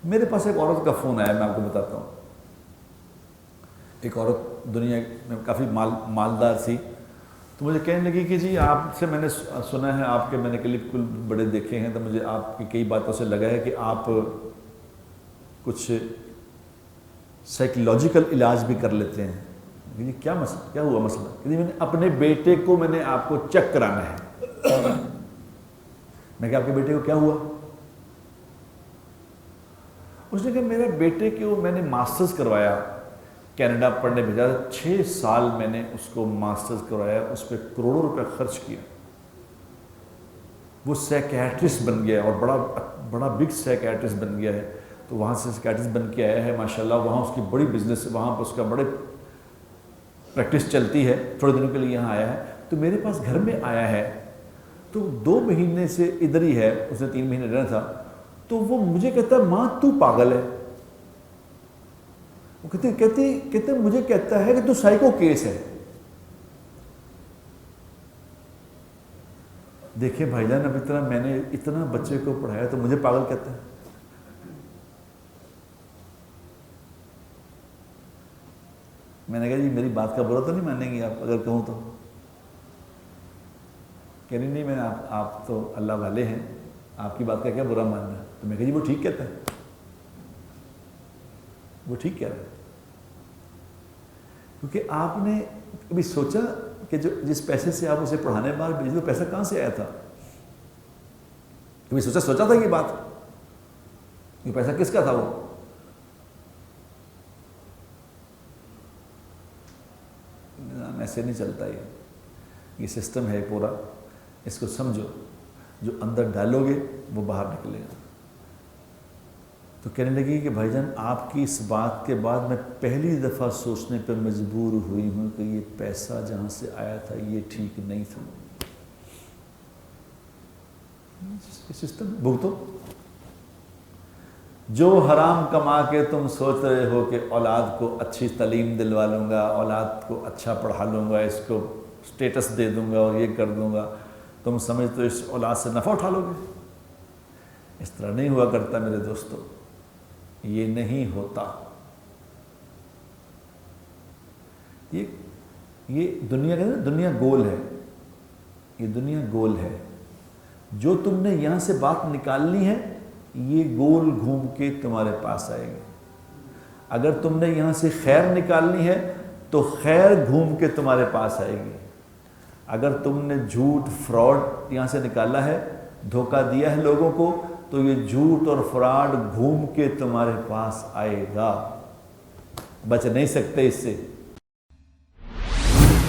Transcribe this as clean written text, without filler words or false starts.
میرے پاس ایک عورت کا فون آیا، میں آپ کو بتاتا ہوں. ایک عورت دنیا میں کافی مالدار تھی، تو مجھے کہنے لگی کہ جی آپ سے میں نے سنا ہے، آپ کے میں نے کلپ بڑے دیکھے ہیں، تو مجھے آپ کی کئی باتوں سے لگا ہے کہ آپ کچھ سائیکولوجیکل علاج بھی کر لیتے ہیں. یہ کیا مسئلہ، کیا ہوا مسئلہ؟ کہ میں نے اپنے بیٹے کو میں نے آپ کو چیک کرانا ہے. میں کہا آپ کے بیٹے کو کیا ہوا؟ اس نے کہا میرے بیٹے کو میں نے ماسٹرز کروایا، کینیڈا پڑھنے بھیجا، 6 سال میں نے اس کو ماسٹرز کروایا، اس پہ کروڑوں روپے خرچ کیا. وہ سائیکیٹرسٹ بن گیا اور بڑا بگ سائیکیٹرسٹ بن گیا ہے. تو وہاں سے سائیکیٹرسٹ بن کے آیا ہے ماشاءاللہ. وہاں اس کی بڑی بزنس، وہاں پہ اس کا بڑے پریکٹس چلتی ہے. تھوڑے دنوں کے لیے یہاں آیا ہے، تو میرے پاس گھر میں آیا ہے. تو 2 مہینے سے ادھر ہی ہے، اس نے 3 مہینے رہنا تھا. تو وہ مجھے کہتا ہے ماں تو پاگل ہے. وہ کہتے مجھے کہتا ہے کہ تو سائیکو کیس ہے. دیکھیں بھائی جان، اب اتنا میں نے اتنا بچے کو پڑھایا تو مجھے پاگل کہتا ہے. میں نے کہا جی میری بات کا برا تو نہیں مانیں گی آپ اگر کہوں تو؟ کہ نہیں میں آپ تو اللہ والے ہیں، آپ کی بات کا کیا برا ماننا ہے؟ تو میں کہا جی وہ ٹھیک کہتا ہے، وہ ٹھیک کہہ رہا ہے. کیونکہ آپ نے کبھی سوچا کہ جس پیسے سے آپ اسے پڑھانے باہر بھیجے وہ پیسہ کہاں سے آیا تھا؟ کبھی سوچا تھا یہ بات؟ یہ پیسہ کس کا تھا؟ وہ ایسے نہیں چلتا. یہ سسٹم ہے پورا، اس کو سمجھو. جو اندر ڈالو گے وہ باہر نکلے گا. تو کہنے لگی کہ بھائی جان آپ کی اس بات کے بعد میں پہلی دفعہ سوچنے پر مجبور ہوئی ہوں کہ یہ پیسہ جہاں سے آیا تھا یہ ٹھیک نہیں تھا. سسٹم بھگتو. جو حرام کما کے تم سوچ رہے ہو کہ اولاد کو اچھی تعلیم دلوا لوں گا، اولاد کو اچھا پڑھا لوں گا، اس کو سٹیٹس دے دوں گا اور یہ کر دوں گا، تم سمجھتے ہو اس اولاد سے نفع اٹھا لو گے. اس طرح نہیں ہوا کرتا میرے دوستو، یہ نہیں ہوتا. یہ دنیا کا دنیا گول ہے، یہ دنیا گول ہے. جو تم نے یہاں سے بات نکالنی ہے یہ گول گھوم کے تمہارے پاس آئے گی. اگر تم نے یہاں سے خیر نکالنی ہے تو خیر گھوم کے تمہارے پاس آئے گی. اگر تم نے جھوٹ فراڈ یہاں سے نکالا ہے، دھوکہ دیا ہے لوگوں کو، تو یہ جھوٹ اور فراڈ گھوم کے تمہارے پاس آئے گا. بچ نہیں سکتے اس سے.